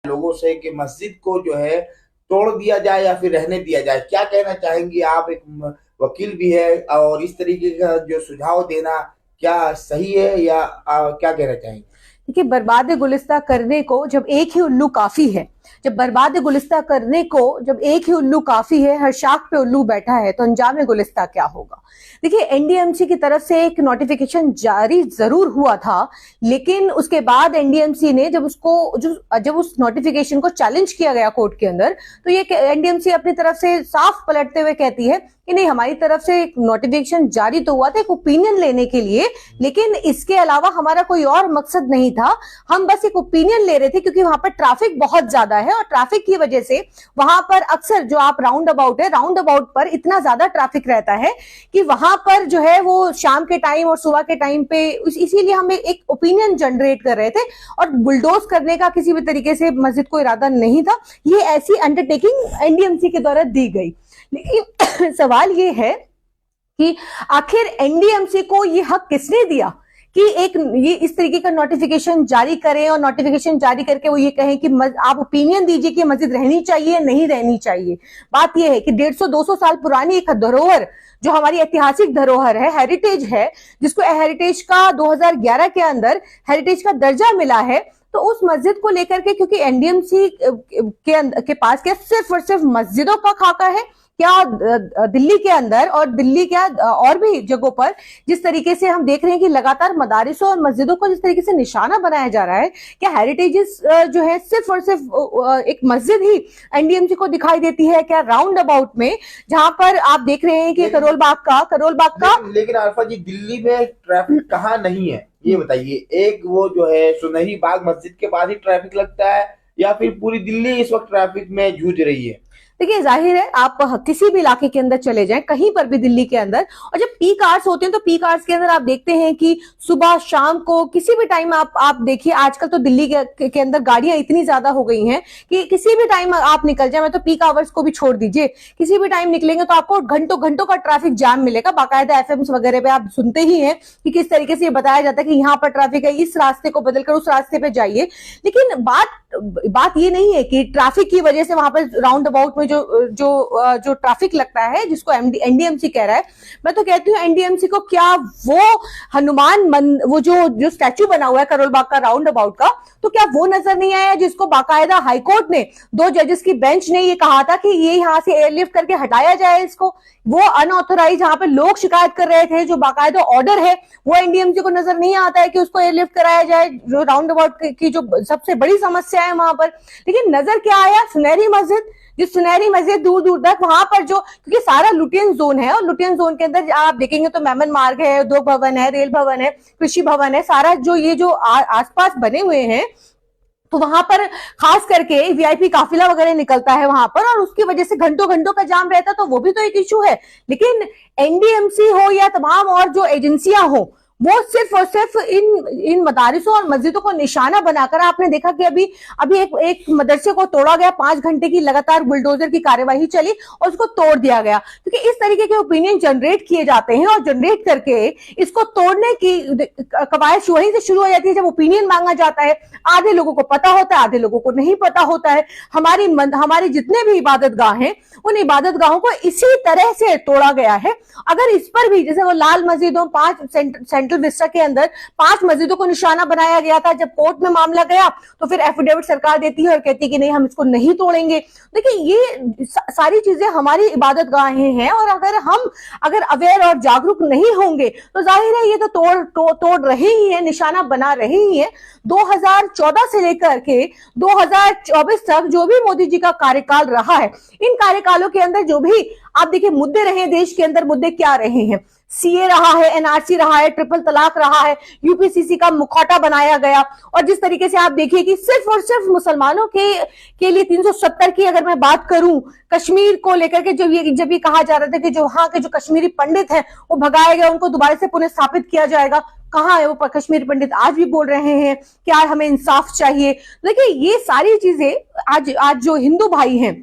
लोगों से कि मस्जिद को जो है तोड़ दिया जाए या फिर रहने दिया जाए, क्या कहना चाहेंगी आप? एक वकील भी है, और इस तरीके का जो सुझाव देना क्या सही है या क्या कहना चाहेंगे? देखिए, बर्बाद गुलिस्ता करने को जब एक ही उल्लू काफी है, जब बर्बाद गुलिस्ता करने को जब एक ही उल्लू काफी है, हर शाख पे उल्लू बैठा है, तो अंजाम गुलिस्ता क्या होगा? देखिए, एनडीएमसी की तरफ से एक नोटिफिकेशन जारी जरूर हुआ था, लेकिन उसके बाद एनडीएमसी ने जब उस नोटिफिकेशन को चैलेंज किया गया कोर्ट के अंदर, तो ये एनडीएमसी अपनी तरफ से साफ पलटते हुए कहती है कि नहीं, हमारी तरफ से एक नोटिफिकेशन जारी तो हुआ था एक ओपिनियन लेने के लिए, लेकिन इसके अलावा हमारा कोई और मकसद नहीं था। हम बस एक ओपिनियन ले रहे थे क्योंकि वहां पर ट्रैफिक बहुत ज्यादा है, और ट्रैफिक की वजह से वहां पर अक्सर जो आप राउंड अबाउट है, राउंड अबाउट पर इतना ज्यादा ट्रैफिक रहता है कि वहां पर जो है वो शाम के टाइम और सुबह के टाइम पे, इसीलिए हम एक ओपिनियन जनरेट कर रहे थे, और बुलडोज करने का किसी भी तरीके से मस्जिद को इरादा नहीं था। ये ऐसी अंडरटेकिंग एनडीएमसी के द्वारा दी गई। लेकिन सवाल ये है कि आखिर एनडीएमसी को ये हक किसने दिया कि ये इस तरीके का नोटिफिकेशन जारी करें, और नोटिफिकेशन जारी करके वो ये कहें कि आप ओपिनियन दीजिए कि मस्जिद रहनी चाहिए नहीं रहनी चाहिए। बात ये है कि 150-200 साल पुरानी एक धरोहर, जो हमारी ऐतिहासिक धरोहर है, हेरिटेज है, जिसको हेरिटेज का 2011 के अंदर हेरिटेज का दर्जा मिला है, तो उस मस्जिद को लेकर के, क्योंकि एनडीएमसी के पास क्या सिर्फ और सिर्फ मस्जिदों का खाका है क्या दिल्ली के अंदर, और दिल्ली क्या और भी जगहों पर जिस तरीके से हम देख रहे हैं कि लगातार मदारिसों और मस्जिदों को जिस तरीके से निशाना बनाया जा रहा है, क्या हेरिटेजेस जो है सिर्फ और सिर्फ एक मस्जिद ही एनडीएमसी को दिखाई देती है क्या? राउंड अबाउट में जहां पर आप देख रहे हैं कि करोल बाग का लेकिन आरफा जी, दिल्ली में ट्रैफिक कहाँ नहीं है ये बताइए? एक वो जो है सुनहरी बाग मस्जिद के पास ही ट्रैफिक लगता है, या फिर पूरी दिल्ली इस वक्त ट्रैफिक में जूझ रही है? देखिए, जाहिर है आप किसी भी इलाके के अंदर चले जाएं, कहीं पर भी दिल्ली के अंदर, और जब पीक आवर्स होते हैं तो पीक आवर्स के अंदर आप देखते हैं कि सुबह शाम को किसी भी टाइम आप देखिए, आजकल तो दिल्ली के अंदर गाड़ियां इतनी ज्यादा हो गई हैं कि किसी भी टाइम आप निकल जाए, मैं तो पीक आवर्स को भी छोड़ दीजिए, किसी भी टाइम निकलेंगे तो आपको घंटों घंटों का ट्रैफिक जाम मिलेगा। बाकायदा एफएम्स वगैरह पे आप सुनते ही हैं कि किस तरीके से ये बताया जाता है कि यहाँ पर ट्रैफिक है, इस रास्ते को बदलकर उस रास्ते पे जाइए। लेकिन बात ये नहीं है कि ट्रैफिक की वजह से वहां पर राउंड अबाउट में जो ट्रैफिक लगता है, जिसको एनडीएमसी कह रहा है, मैं तो कहती हूँ एनडीएमसी को, क्या वो वो जो स्टैचू बना हुआ है करोल बाग का राउंड अबाउट का, तो क्या वो नजर नहीं आया जिसको बाकायदा हाईकोर्ट ने 2 जजेस की बेंच ने ये कहा था कि ये यहाँ से एयरलिफ्ट करके हटाया जाए इसको? वो अनऑथोराइज जहां पे लोग शिकायत कर रहे थे, जो बाकायदा ऑर्डर है, वो एनडीएमसी को नजर नहीं आता है कि उसको एयरलिफ्ट कराया जाए, जो राउंड अबाउट की जो सबसे बड़ी समस्या है वहां पर। लेकिन नजर क्या आया? सुनहरी मस्जिद, जो सुनहरी मस्जिद दूर दूर तक वहां पर, जो क्योंकि सारा लुटियन जोन है, और लुटियन जोन के अंदर आप देखेंगे तो मेमन मार्ग है, उद्योग भवन है, रेल भवन है, कृषि भवन है, सारा जो ये जो आसपास बने हुए हैं, तो वहां पर खास करके वीआईपी काफिला वगैरह निकलता है वहां पर, और उसकी वजह से घंटों घंटों का जाम रहता है, तो वो भी तो एक इशू है। लेकिन एनडीएमसी हो या तमाम और जो एजेंसियां हो, वो सिर्फ और सिर्फ इन मदारिसों और मस्जिदों को निशाना बनाकर, आपने देखा कि अभी एक मदरसे को तोड़ा गया, 5 घंटे की लगातार बुलडोजर की कार्यवाही चली और उसको तोड़ दिया गया, क्योंकि इस तरीके के ओपिनियन जनरेट किए जाते हैं, और जनरेट करके इसको तोड़ने की कवायद वहीं से शुरू हो जाती है जब ओपिनियन मांगा जाता है। आधे लोगों को पता होता है, आधे लोगों को नहीं पता होता है। हमारी जितने भी इबादत गाह हैं, उन इबादत गाहों को इसी तरह से तोड़ा गया है। अगर इस पर भी, जैसे वो लाल मस्जिदों, 5 सेंट्रल विस्टा के अंदर 5 मस्जिदों को निशाना बनाया गया था, जब कोर्ट में मामला गया तो फिर एफिडेविट सरकार देती है और कहती है कि नहीं, हम इसको नहीं तोड़ेंगे। देखिए, ये सारी चीजें हमारी इबादत गाहें हैं, और अगर अवेयर और जागरूक नहीं होंगे तो जाहिर है ये तो तोड़ रहे ही है, निशाना बना रहे ही है। 2014 से लेकर के 2024 तक जो भी मोदी जी का कार्यकाल रहा है, इन कार्यकालों के अंदर जो भी आप देखिए मुद्दे रहे, देश के अंदर मुद्दे क्या रहे हैं? सीए रहा है, एनआरसी रहा है, ट्रिपल तलाक रहा है, यूपीसीसी का मुखौटा बनाया गया, और जिस तरीके से आप देखिए कि सिर्फ और सिर्फ मुसलमानों के लिए 370 की अगर मैं बात करूं, कश्मीर को लेकर के जब ये कहा जा रहा था कि जो वहां के जो कश्मीरी पंडित हैं वो भगाए गए, उनको दोबारा से पुनः स्थापित किया जाएगा, कहाँ है वो कश्मीरी पंडित? आज भी बोल रहे हैं कि हमें इंसाफ चाहिए। देखिए, ये सारी चीजें आज जो हिंदू भाई हैं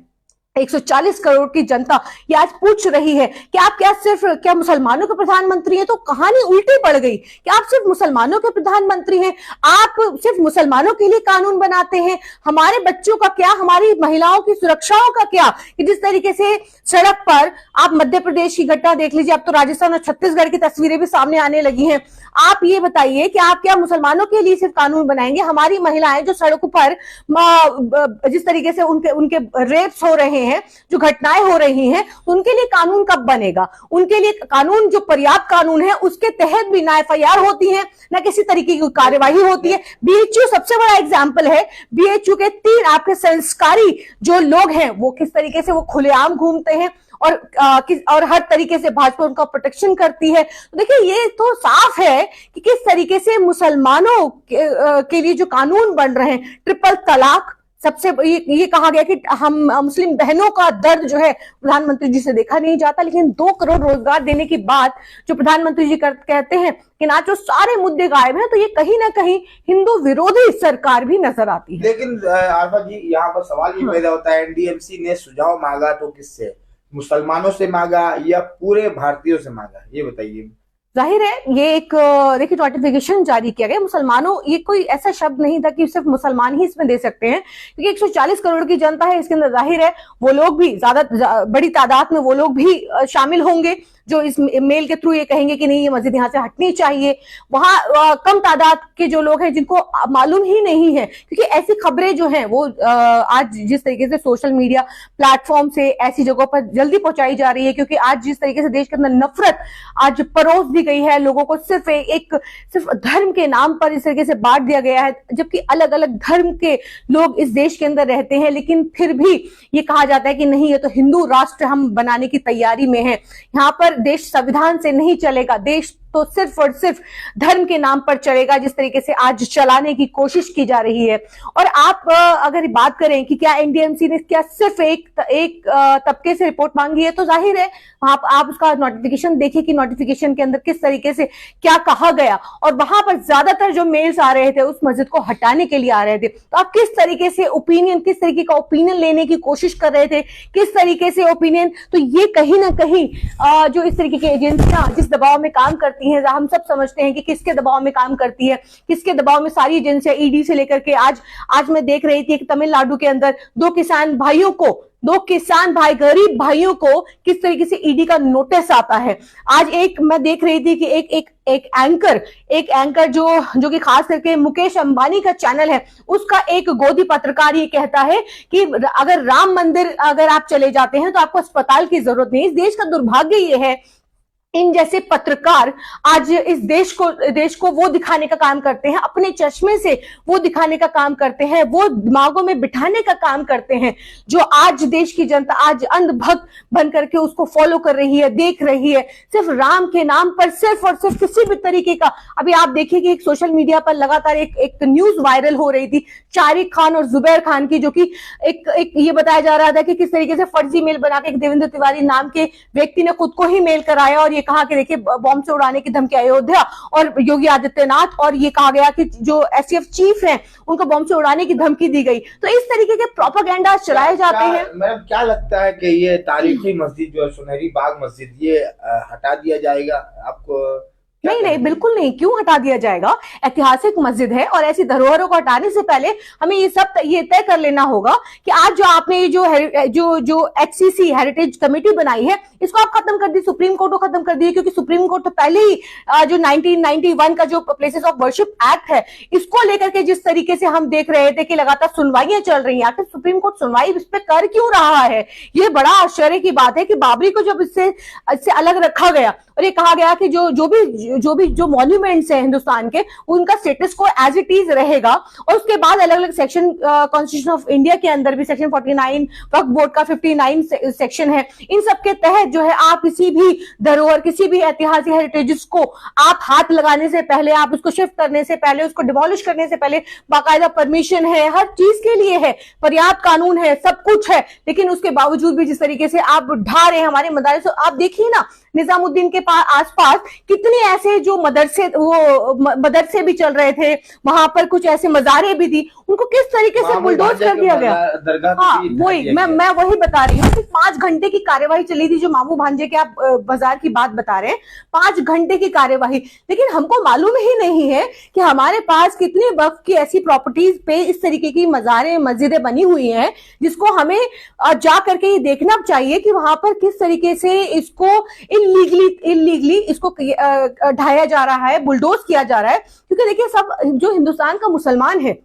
140 करोड़ की जनता ये आज पूछ रही है कि आप क्या मुसलमानों के प्रधानमंत्री हैं, तो कहानी उल्टी पड़ गई कि आप सिर्फ मुसलमानों के प्रधानमंत्री हैं, आप सिर्फ मुसलमानों के लिए कानून बनाते हैं। हमारे बच्चों का क्या, हमारी महिलाओं की सुरक्षाओं का क्या? कि जिस तरीके से सड़क पर आप मध्य प्रदेश की घटना देख लीजिए, अब तो राजस्थान और छत्तीसगढ़ की तस्वीरें भी सामने आने लगी हैं। आप ये बताइए कि आप क्या मुसलमानों के लिए सिर्फ कानून बनाएंगे? हमारी महिलाएं जो सड़कों पर जिस तरीके से उनके रेप्स हो रहे हैं, जो घटनाएं हो रही हैं, उनके लिए कानून कब बनेगा? उनके लिए कानून, जो पर्याप्त कानून है, उसके तहत भी ना एफआईआर होती है, ना किसी तरीके की कार्यवाही होती है। बीएचयू सबसे बड़ा एग्जाम्पल है। बीएचयू के 3 आपके संस्कारी जो लोग हैं, वो किस तरीके से वो खुलेआम घूमते हैं और हर तरीके से भाजपा उनका प्रोटेक्शन करती है। तो देखिए, ये तो साफ है कि किस तरीके से मुसलमानों के लिए जो कानून बन रहे हैं, ट्रिपल तलाक, सबसे ये कहा गया कि हम मुस्लिम बहनों का दर्द जो है प्रधानमंत्री जी से देखा नहीं जाता, लेकिन 2 करोड़ रोजगार देने की बात जो प्रधानमंत्री जी कहते हैं कि ना, जो सारे मुद्दे गायब हैं, तो ये कहीं ना कहीं हिंदू विरोधी सरकार भी नजर आती है। लेकिन आरफा जी, यहाँ पर सवाल ये पैदा होता है, एनडीएमसी ने सुझाव मांगा तो किससे, मुसलमानों से मांगा या पूरे भारतीयों से मांगा, ये बताइए। जाहिर है ये एक देखिए नोटिफिकेशन जारी किया गया। मुसलमानों, ये कोई ऐसा शब्द नहीं था कि सिर्फ मुसलमान ही इसमें दे सकते हैं, क्योंकि 140 करोड़ की जनता है, इसके अंदर जाहिर है वो लोग भी ज्यादा बड़ी तादाद में वो लोग भी शामिल होंगे जो इस मेल के थ्रू ये कहेंगे कि नहीं, ये मस्जिद यहाँ से हटनी चाहिए। वहां कम तादाद के जो लोग हैं जिनको मालूम ही नहीं है, क्योंकि ऐसी खबरें जो हैं वो आज जिस तरीके से सोशल मीडिया प्लेटफॉर्म से ऐसी जगहों पर जल्दी पहुंचाई जा रही है, क्योंकि आज जिस तरीके से देश के अंदर नफरत आज परोस दी गई है, लोगों को सिर्फ धर्म के नाम पर इस तरीके से बांट दिया गया है, जबकि अलग अलग धर्म के लोग इस देश के अंदर रहते हैं, लेकिन फिर भी ये कहा जाता है कि नहीं, ये तो हिंदू राष्ट्र हम बनाने की तैयारी में है। यहाँ पर देश संविधान से नहीं चलेगा, देश तो सिर्फ और सिर्फ धर्म के नाम पर चलेगा, जिस तरीके से आज चलाने की कोशिश की जा रही है। और आप अगर बात करें कि क्या एनडीएमसी ने क्या सिर्फ एक तबके से रिपोर्ट मांगी है, तो जाहिर है आप उसका नोटिफिकेशन देखिए कि नोटिफिकेशन के अंदर किस तरीके से क्या कहा गया, और वहां पर ज्यादातर जो मेल्स आ रहे थे उस मस्जिद को हटाने के लिए आ रहे थे। तो आप किस तरीके से किस तरीके का ओपिनियन लेने की कोशिश कर रहे थे, किस तरीके से ओपिनियन, तो ये कहीं ना कहीं जो इस तरीके की एजेंसियां जिस दबाव में काम करती हैं, हम सब समझते हैं कि किसके दबाव में काम करती है, किसके दबाव में सारी एजेंसियां, ईडी से लेकर के आज मैं देख रही थी कि तमिलनाडु के अंदर 2 किसान भाई गरीब भाइयों को किस तरीके से ईडी का नोटिस आता है। आज मैं देख रही थी कि एक एंकर जो कि खास करके मुकेश अंबानी का चैनल है, उसका एक गोदी पत्रकार ये कहता है कि अगर राम मंदिर अगर आप चले जाते हैं तो आपको अस्पताल की जरूरत नहीं। इस देश का दुर्भाग्य ये है, इन जैसे पत्रकार आज इस देश को वो दिखाने का काम करते हैं, अपने चश्मे से वो दिखाने का काम करते हैं, वो दिमागों में बिठाने का काम करते हैं, जो आज देश की जनता आज अंधभक्त बन करके उसको फॉलो कर रही है, देख रही है, सिर्फ राम के नाम पर सिर्फ और सिर्फ किसी भी तरीके का। अभी आप देखिए कि एक सोशल मीडिया पर लगातार एक न्यूज वायरल हो रही थी शारिक खान और जुबैर खान की, जो कि एक ये बताया जा रहा था कि किस तरीके से फर्जी मेल बना के एक देवेंद्र तिवारी नाम के व्यक्ति ने खुद को ही मेल कराया और कहा कि देखिए बॉम्ब से उड़ाने की धमकी अयोध्या और योगी आदित्यनाथ, और ये कहा गया कि जो एसटीएफ चीफ हैं उनको बॉम्ब से उड़ाने की धमकी दी गई। तो इस तरीके के प्रोपेगेंडा चलाए जाते हैं। मैडम, क्या लगता है कि ये तारीखी मस्जिद जो है सुनहरी बाग मस्जिद, ये हटा दिया जाएगा? आपको नहीं, बिल्कुल नहीं। क्यों हटा दिया जाएगा? ऐतिहासिक मस्जिद है और ऐसी धरोहरों को हटाने से पहले हमें ये तय कर लेना होगा कि आज जो आपने जो एचसीसी हेरिटेज कमेटी बनाई है, इसको आप खत्म कर दी, सुप्रीम कोर्ट को खत्म कर दी, क्योंकि सुप्रीम कोर्ट तो पहले ही जो 1991 का जो प्लेसेस ऑफ वर्शिप एक्ट है, इसको लेकर के जिस तरीके से हम देख रहे थे कि लगातार सुनवाइयां चल रही हैं, आखिर सुप्रीम कोर्ट सुनवाई इस पे कर क्यों रहा है? ये बड़ा आश्चर्य की बात है कि बाबरी को जब इससे अलग रखा गया और ये कहा गया कि जो मॉन्यूमेंट्स हैं हिंदुस्तान के, उनका स्टेटस को एज इट इज रहेगा, और उसके बाद अलग अलग सेक्शन कॉन्स्टिट्यूशन ऑफ इंडिया के अंदर भी सेक्शन 49, वक्फ बोर्ड का 59 सेक्शन है, इन सब के तहत जो है आप किसी भी धरोहर, किसी भी ऐतिहासिक हेरिटेज को आप हाथ लगाने से पहले, आप उसको शिफ्ट करने से पहले, उसको डिमोलिश करने से पहले बाकायदा परमिशन है, हर चीज के लिए है, पर्याप्त कानून है, सब कुछ है, लेकिन उसके बावजूद भी जिस तरीके से आप ढा रहे हैं हमारे मदारिस, आप देखिए ना निजामुद्दीन के आसपास कितने ऐसे जो मदरसे भी चल रहे थे, वहां पर कुछ ऐसे मजारे भी थी, उनको किस तरीके से बुलडोज कर दिया गया। हाँ, वही मैं वही बता रही हूँ कि 5 घंटे की कार्यवाही चली थी, जो मामू भांजे के आप बाजार की बात बता रहे हैं, 5 घंटे की कार्यवाही। लेकिन हमको मालूम ही नहीं है कि हमारे पास कितने वक्फ की ऐसी प्रॉपर्टीज पे इस तरीके की मज़ारें मस्जिदें बनी हुई हैं, जिसको हमें जा करके ये देखना चाहिए कि वहां पर किस तरीके से इसको इलीगली इसको ढाया जा रहा है, बुलडोज किया जा रहा है। क्योंकि देखिए, सब जो हिंदुस्तान का मुसलमान है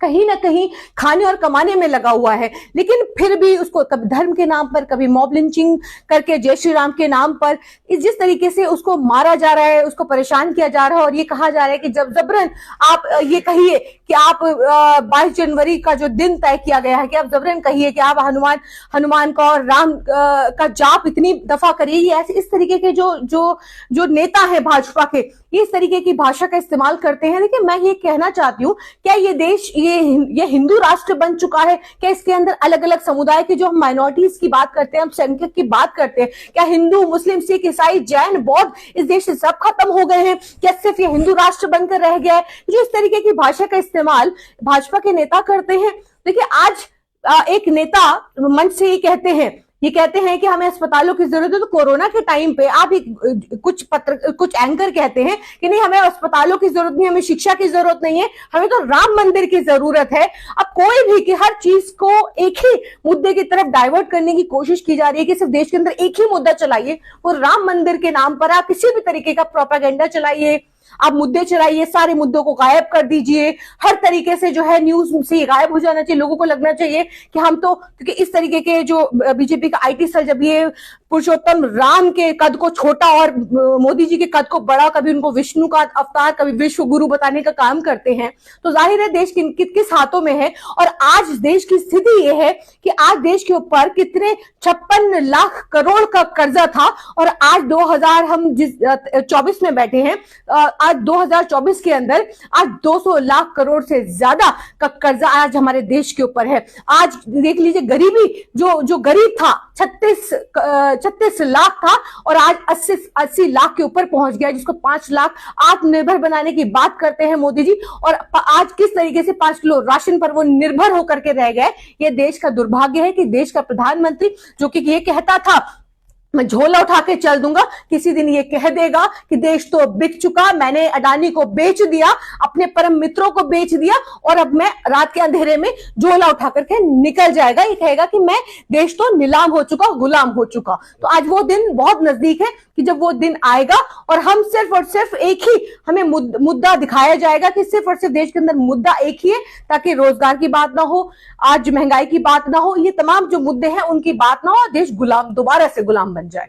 कहीं ना कहीं खाने और कमाने में लगा हुआ है, लेकिन फिर भी उसको कभी धर्म के नाम पर, कभी मॉब लिंचिंग करके जय श्री राम के नाम पर जिस तरीके से उसको मारा जा रहा है, उसको परेशान किया जा रहा है। और ये कहा जा रहा है कि जब जबरन आप ये कहिए कि आप 22 जनवरी का जो दिन तय किया गया है कि आप जबरन कहिए कि आप हनुमान का और राम का जाप इतनी दफा करिए। ऐसे इस तरीके के जो नेता है भाजपा के, इस तरीके की भाषा का इस्तेमाल करते हैं। देखिए, मैं ये कहना चाहती हूँ, क्या ये देश ये हिंदू राष्ट्र बन चुका है? क्या इसके अंदर अलग अलग समुदाय की, जो हम माइनॉरिटीज की बात करते हैं, हम संख्यक की बात करते हैं, क्या हिंदू, मुस्लिम, सिख, ईसाई, जैन, बौद्ध इस देश से सब खत्म हो गए हैं? क्या सिर्फ ये हिंदू राष्ट्र बनकर रह गया है? जो इस तरीके की भाषा का इस्तेमाल भाजपा के नेता करते हैं। देखिए, आज एक नेता मंच से ये कहते हैं कि हमें अस्पतालों की जरूरत है। तो कोरोना के टाइम पे आप कुछ एंकर कहते हैं कि नहीं, हमें अस्पतालों की जरूरत नहीं, हमें शिक्षा की जरूरत नहीं है, हमें तो राम मंदिर की जरूरत है। अब कोई भी कि हर चीज को एक ही मुद्दे की तरफ डाइवर्ट करने की कोशिश की जा रही है कि सिर्फ देश के अंदर एक ही मुद्दा चलाइए, वो राम मंदिर के नाम पर आप किसी भी तरीके का प्रोपेगेंडा चलाइए, आप मुद्दे चलाइए, सारे मुद्दों को गायब कर दीजिए। हर तरीके से जो है न्यूज से गायब हो जाना चाहिए। लोगों को लगना चाहिए कि हम तो, क्योंकि इस तरीके के जो बीजेपी का आईटी सेल जब ये पुरुषोत्तम राम के कद को छोटा और मोदी जी के कद को बड़ा, कभी उनको विष्णु का अवतार, कभी विश्व गुरु बताने का काम करते हैं, तो जाहिर है देश किस हाथों में है। और आज देश की स्थिति ये है कि आज देश के ऊपर कितने 56 लाख करोड़ का कर्जा था, और आज 2000 हम जिस 24 में बैठे हैं, आज 2024 के अंदर आज 200 लाख करोड़ से ज्यादा का कर्जा आज हमारे देश के ऊपर है। आज देख लीजिए, गरीबी जो गरीब था 36 लाख था, और आज 80 लाख के ऊपर पहुंच गया, जिसको 5 लाख आत्मनिर्भर बनाने की बात करते हैं मोदी जी। और आज किस तरीके से 5 किलो राशन पर वो निर्भर होकर के रह गए। ये देश का दुर्भाग्य है कि देश का प्रधानमंत्री, जो कि ये कहता था मैं झोला उठा के चल दूंगा, किसी दिन ये कह देगा कि देश तो बिक चुका, मैंने अडानी को बेच दिया, अपने परम मित्रों को बेच दिया, और अब मैं रात के अंधेरे में झोला उठा करके निकल जाएगा। ये कहेगा कि मैं देश तो नीलाम हो चुका, गुलाम हो चुका। तो आज वो दिन बहुत नजदीक है कि जब वो दिन आएगा और हम सिर्फ और सिर्फ एक ही हमें मुद्दा दिखाया जाएगा कि सिर्फ और सिर्फ देश के अंदर मुद्दा एक ही है, ताकि रोजगार की बात ना हो, आज महंगाई की बात ना हो, ये तमाम जो मुद्दे हैं उनकी बात ना हो, देश दोबारा से गुलाम बन जाए।